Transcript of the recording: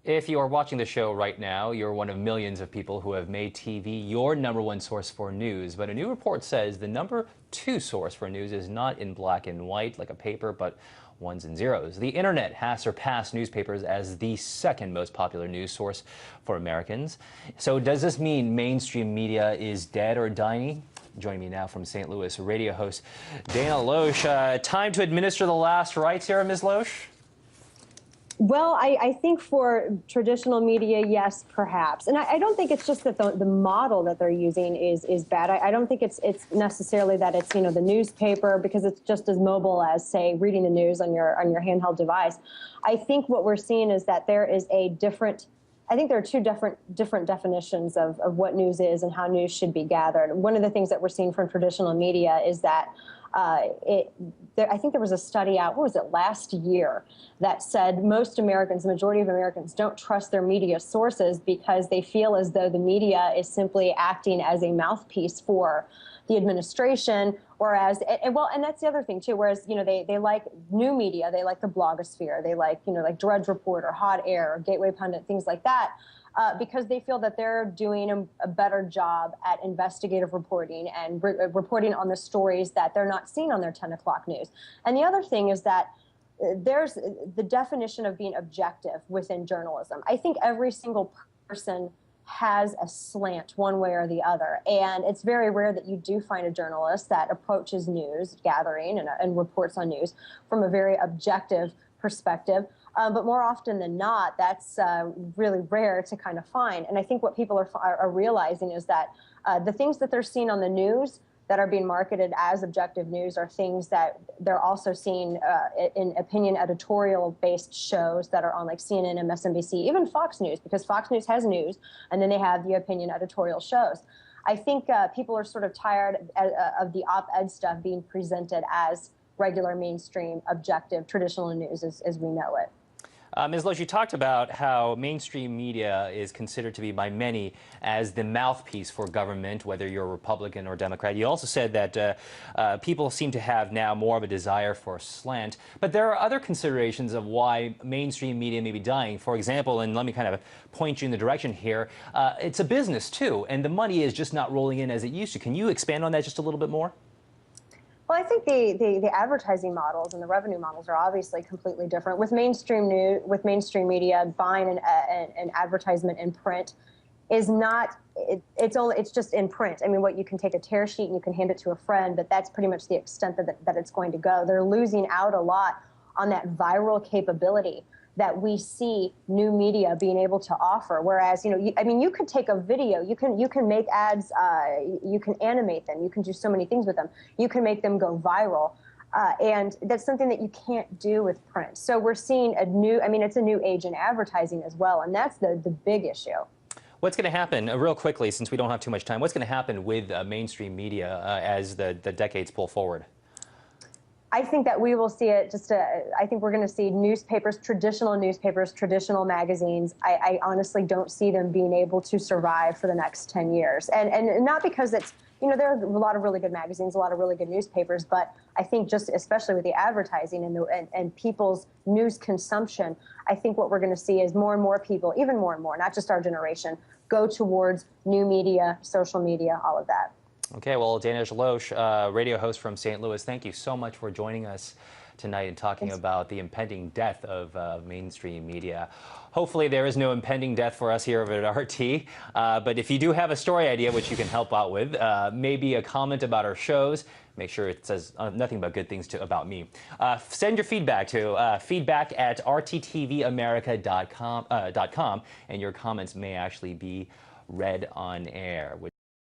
If you are watching the show right now, you're one of millions of people who have made TV your #1 source for news. But a new report says the #2 source for news is not in black and white like a paper, but ones and zeros. The internet has surpassed newspapers as the second most popular news source for Americans. So does this mean mainstream media is dead or dying? Joining me now from St. Louis, radio host Dana Loesch. Time to administer the last rites here, Ms. Loesch? Well, I think for traditional media, yes, perhaps. And I don't think it's just that the model that they're using is bad. I don't think it's necessarily that it's, the newspaper, because it's just as mobile as, say, reading the news on your handheld device. I think what we're seeing is that there is I think there are two different definitions of what news is and how news should be gathered. One of the things that we're seeing from traditional media is that I think there was a study out, what was it, last year, that said most Americans, the majority of Americans, don't trust their media sources because they feel as though the media is simply acting as a mouthpiece for the administration, whereas, and that's the other thing too, whereas, they like new media, they like the blogosphere, they like, like Drudge Report or Hot Air or Gateway Pundit, things like that. Because they feel that they're doing a better job at investigative reporting and reporting on the stories that they're not seeing on their 10 o'clock news. And the other thing is that there's the definition of being objective within journalism. I think every single person has a slant one way or the other. And it's very rare that you do find a journalist that approaches news gathering and reports on news from a very objective perspective. But more often than not, that's really rare to kind of find. And I think what people are realizing is that the things that they're seeing on the news that are being marketed as objective news are things that they're also seeing in opinion editorial-based shows that are on like CNN, MSNBC, even Fox News, because Fox News has news, and then they have the opinion editorial shows. I think people are sort of tired of the op-ed stuff being presented as regular, mainstream, objective, traditional news as we know it. Ms. Loesch, you talked about how mainstream media is considered to be by many as the mouthpiece for government, whether you're Republican or Democrat. You also said that people seem to have now more of a desire for slant. But there are other considerations of why mainstream media may be dying. For example, and let me kind of point you in the direction here, it's a business too, and the money is just not rolling in as it used to. Can you expand on that just a little bit more? Well, I think the advertising models and the revenue models are obviously completely different. With mainstream news, with mainstream media, buying an advertisement in print is not. It's just in print. I mean, what you can take a tear sheet and you can hand it to a friend, but that's pretty much the extent that it's going to go. They're losing out a lot on that viral capability that we see new media being able to offer. Whereas, you could take a video, you can make ads, you can animate them, you can do so many things with them. You can make them go viral. And that's something that you can't do with print. So we're seeing it's a new age in advertising as well. And that's the big issue. What's going to happen, real quickly, since we don't have too much time, what's going to happen with mainstream media as the decades pull forward? I think that we will see it I think we're going to see newspapers, traditional magazines. I honestly don't see them being able to survive for the next 10 years. And not because it's, there are a lot of really good magazines, a lot of really good newspapers, but I think just especially with the advertising and people's news consumption, I think what we're going to see is more and more people, even more and more, not just our generation, go towards new media, social media, all of that. Okay, well, Dana Loesch, radio host from St. Louis, thank you so much for joining us tonight and talking about the impending death of mainstream media. Hopefully there is no impending death for us here over at RT, but if you do have a story idea which you can help out with, maybe a comment about our shows, make sure it says nothing but good things about me. Send your feedback to feedback@rttvamerica.com, and your comments may actually be read on air.